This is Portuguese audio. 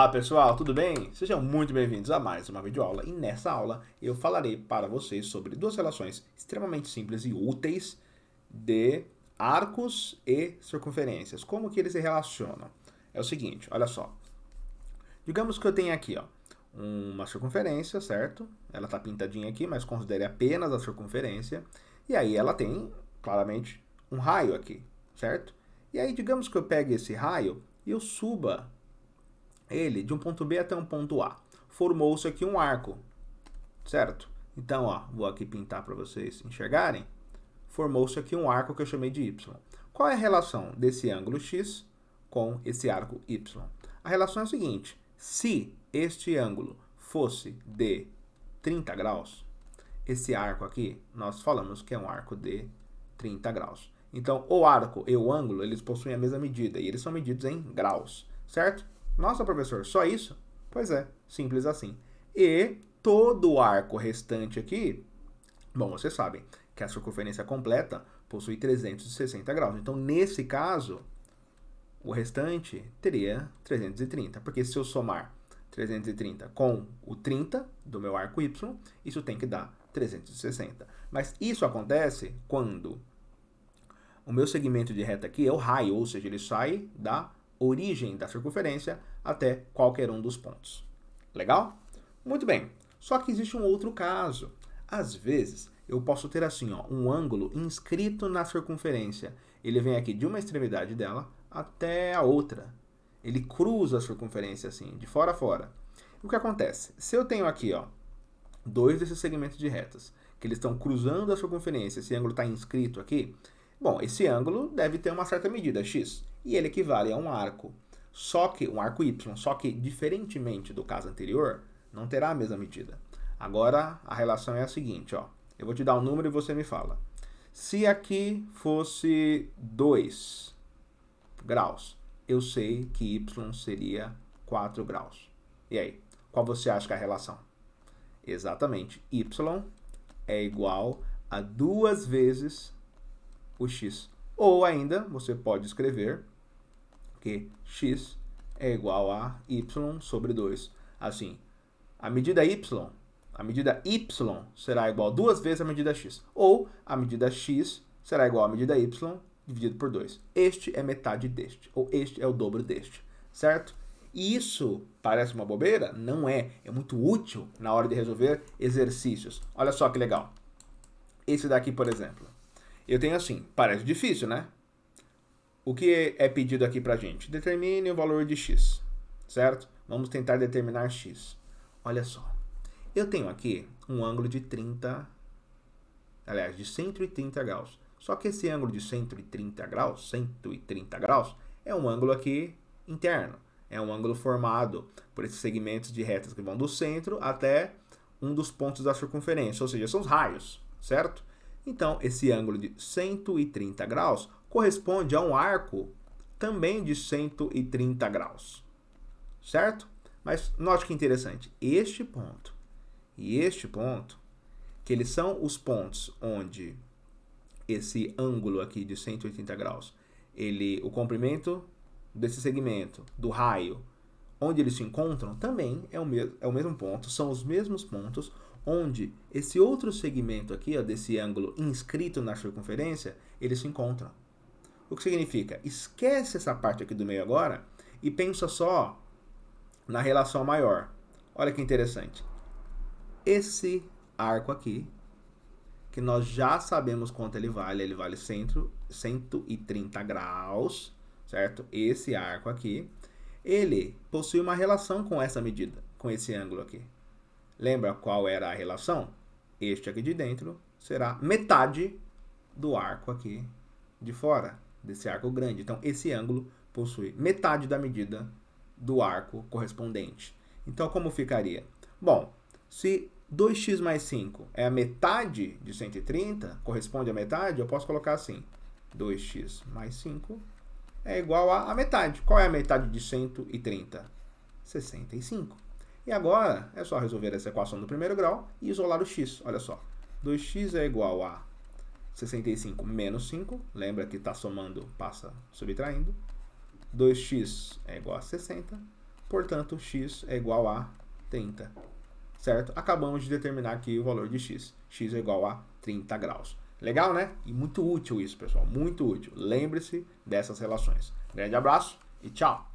Olá pessoal, tudo bem? Sejam muito bem-vindos a mais uma videoaula e nessa aula eu falarei para vocês sobre duas relações extremamente simples e úteis de arcos e circunferências. Como que eles se relacionam? É o seguinte, olha só. Digamos que eu tenho aqui, ó, uma circunferência, certo? Ela está pintadinha aqui, mas considere apenas a circunferência. E aí ela tem, claramente, um raio aqui, certo? E aí digamos que eu pegue esse raio e eu suba ele de um ponto B até um ponto A. Formou-se aqui um arco, certo? Então, ó, vou aqui pintar para vocês enxergarem. Formou-se aqui um arco que eu chamei de Y. Qual é a relação desse ângulo X com esse arco Y? A relação é a seguinte: se este ângulo fosse de 30 graus, esse arco aqui, nós falamos que é um arco de 30 graus. Então, o arco e o ângulo, eles possuem a mesma medida, e eles são medidos em graus, certo? Nossa, professor, só isso? Pois é, simples assim. E todo o arco restante aqui, bom, vocês sabem que a circunferência completa possui 360 graus. Então, nesse caso, o restante teria 330. Porque se eu somar 330 com o 30 do meu arco Y, isso tem que dar 360. Mas isso acontece quando o meu segmento de reta aqui é o raio, ou seja, ele sai da origem da circunferência até qualquer um dos pontos. Legal? Muito bem. Só que existe um outro caso. Às vezes, eu posso ter assim, ó, um ângulo inscrito na circunferência. Ele vem aqui de uma extremidade dela até a outra. Ele cruza a circunferência assim, de fora a fora. O que acontece? Se eu tenho aqui, ó, dois desses segmentos de retas, que eles estão cruzando a circunferência, esse ângulo está inscrito aqui, bom, esse ângulo deve ter uma certa medida, x, e ele equivale a um arco. Só que, um arco y, só que, diferentemente do caso anterior, não terá a mesma medida. Agora, a relação é a seguinte, ó. Eu vou te dar um número e você me fala. Se aqui fosse 2 graus, eu sei que y seria 4 graus. E aí, qual você acha que é a relação? Exatamente, y é igual a 2 vezes o x. Ou ainda, você pode escrever que x é igual a y sobre 2. Assim, a medida y será igual a 2 vezes a medida x. Ou a medida x será igual a medida y dividido por 2. Este é metade deste, ou este é o dobro deste, certo? E isso parece uma bobeira? Não é. É muito útil na hora de resolver exercícios. Olha só que legal. Esse daqui, por exemplo. Eu tenho assim, parece difícil, né? O que é pedido aqui pra gente? Determine o valor de x, certo? Vamos tentar determinar x. Olha só. Eu tenho aqui um ângulo de 130 graus. Só que esse ângulo de 130 graus, é um ângulo aqui interno. É um ângulo formado por esses segmentos de retas que vão do centro até um dos pontos da circunferência, ou seja, são os raios, certo? Então, esse ângulo de 130 graus corresponde a um arco também de 130 graus, certo? Mas note que interessante, este ponto e este ponto, que eles são os pontos onde esse ângulo aqui de 180 graus, o comprimento desse segmento, do raio, onde eles se encontram, também é o mesmo ponto, são os mesmos pontos onde esse outro segmento aqui, ó, desse ângulo inscrito na circunferência, eles se encontram. O que significa? Esquece essa parte aqui do meio agora e pensa só na relação maior. Olha que interessante. Esse arco aqui, que nós já sabemos quanto ele vale 130 graus, certo? Esse arco aqui, ele possui uma relação com essa medida, com esse ângulo aqui. Lembra qual era a relação? Este aqui de dentro será metade do arco aqui de fora, desse arco grande. Então, esse ângulo possui metade da medida do arco correspondente. Então, como ficaria? Bom, se 2x mais 5 é a metade de 130, corresponde à metade, eu posso colocar assim. 2x mais 5 é igual a metade. Qual é a metade de 130? 65. E agora é só resolver essa equação do primeiro grau e isolar o x. Olha só, 2x é igual a 65 menos 5. Lembra que está somando, passa subtraindo. 2x é igual a 60. portanto, x é igual a 30, certo? Acabamos de determinar aqui o valor de x. X é igual a 30 graus. Legal, né? E muito útil isso, pessoal, muito útil. Lembre-se dessas relações. Grande abraço e tchau!